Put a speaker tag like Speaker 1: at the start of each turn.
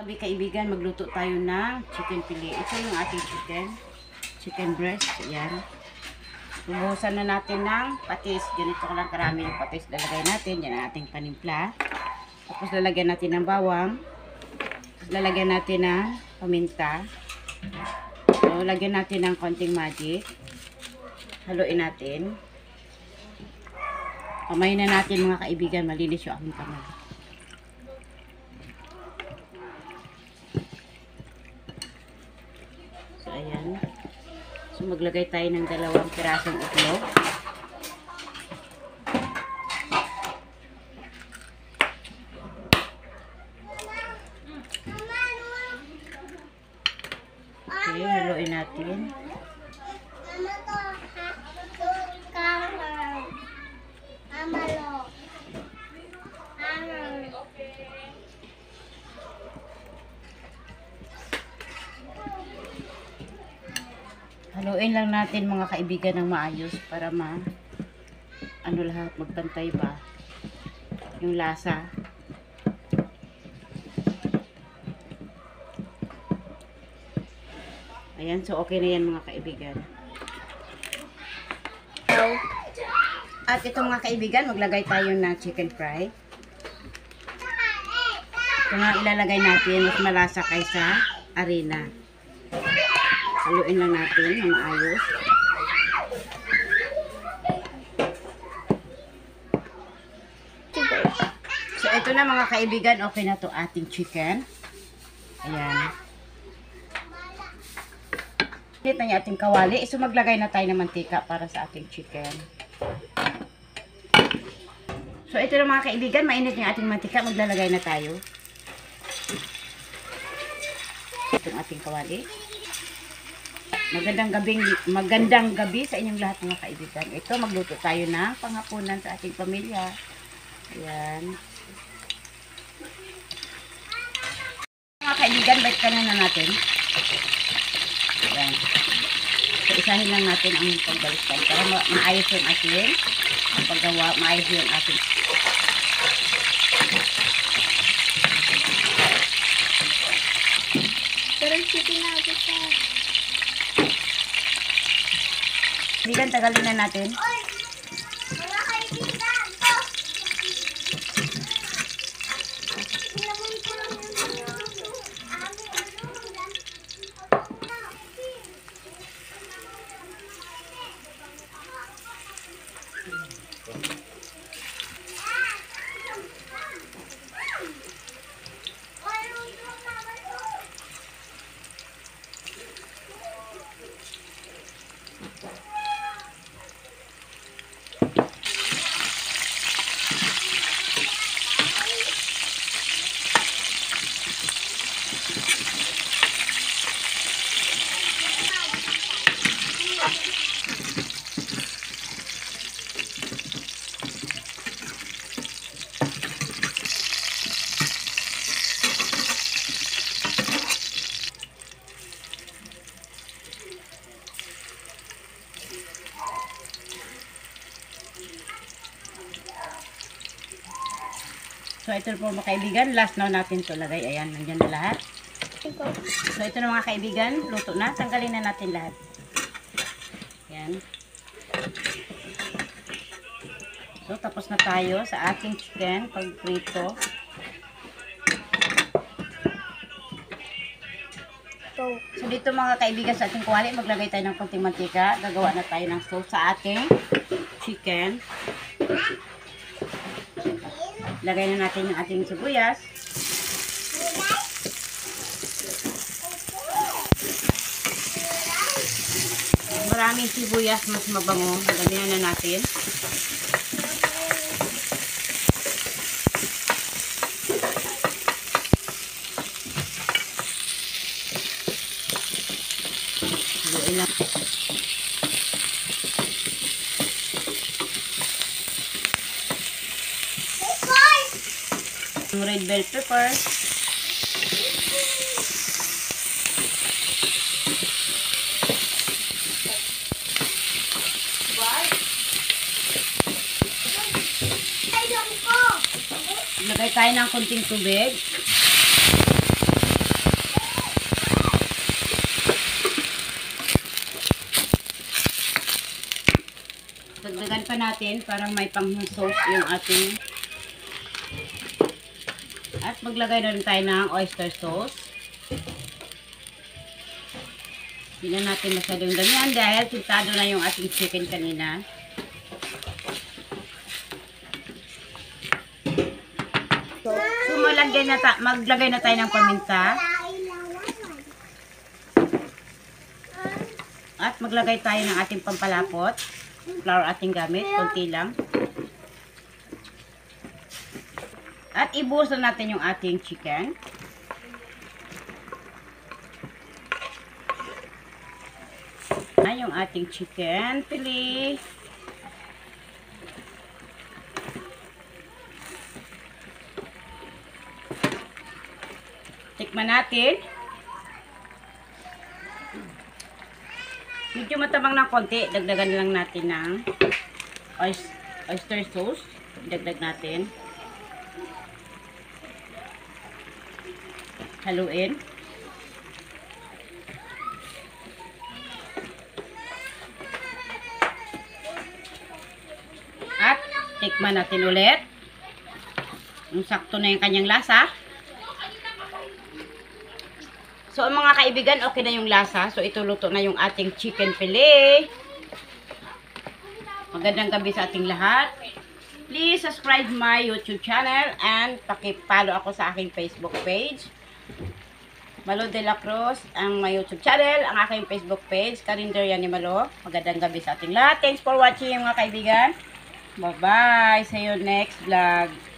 Speaker 1: Sabi kaibigan, magluto tayo ng chicken fillet. Ito yung ating chicken breast. Ayan. Bubuhusan na natin ng patis. Ganito ko lang karami yung patis. Lalagay natin. Yan ang ating panimpla. Tapos lalagyan natin ng bawang. Tapos lalagyan natin ng paminta. So, lagyan natin ng konting magic. Haluin natin. Kamayin na natin mga kaibigan. Malinis yung aking kamay. So, ayan. So, maglagay tayo ng 2 pirasong itlog. Okay, haluin natin. Haluin lang natin mga kaibigan ng maayos para lahat magpantay ba yung lasa. Ayan, so okay na yan mga kaibigan. At ito mga kaibigan, maglagay tayo ng chicken fry. Ito nga ilalagay natin, mas malasa kaysa harina. Haluin lang natin ng maayos. So ito na mga kaibigan, okay na to ating chicken. Ayan. Ito na yung ating kawali. So maglagay na tayo ng mantika para sa ating chicken. So ito na mga kaibigan, mainit yung ating mantika. Maglalagay na tayo. Itong ating kawali. Magandang gabi sa inyong lahat mga kaibigan. Ito, magluto tayo ng panghapunan sa ating pamilya. Ayan. Mga kaibigan, balik ka na natin. Ayan. So, isahin lang natin ang pagbaliktad para maayos yung ating paggawa, maayos yung ating.
Speaker 2: Pero chicken na ako sa...
Speaker 1: Kaibigan, tagalin na natin.
Speaker 2: Mga kaibigan! Ilaman ko lang yung
Speaker 1: So, ito po mga kaibigan. Last na natin ito lagay. Ayan, nandiyan na lahat. So, ito na mga kaibigan. Luto na. Tanggalin na natin lahat. Ayan. So, tapos na tayo sa ating chicken pag-prito. So, dito mga kaibigan sa ating kuwali, maglagay tayo ng konting mantika. Gagawa na tayo ng sauce sa ating chicken. Lagay na natin yung ating sibuyas. Maraming sibuyas, mas mabango. Lagyan na natin. Haluin lang. Red bell pepper. Lagay tayo ng konting tubig. pa natin para may pang-sauce yung ating. At maglagay na rin tayo ng oyster sauce. Hindi na natin masyadong damihan dahil sintado na yung ating chicken kanina. So maglagay na tayo ng paminta. At maglagay tayo ng ating pampalapot. Flour ating gamit, konti lang. At ibuhos na natin yung ating chicken. Ayan yung ating chicken fillet. Tikman natin. Medyo matabang ng konti. Dagdagan lang natin ng oyster sauce. Dagdag natin. Haluin. At tikman natin ulit. Yung sakto na yung kanyang lasa. So, mga kaibigan, okay na yung lasa. So, ito luto na yung ating chicken fillet. Magandang gabi sa ating lahat. Please subscribe my YouTube channel and paki-follow ako sa aking Facebook page. Malo de la Cruz ang my YouTube channel, ang aking Facebook page, Karinderya ni Malo. Magandang gabi sa ating lahat. Thanks for watching mga kaibigan. Bye-bye. See you next vlog.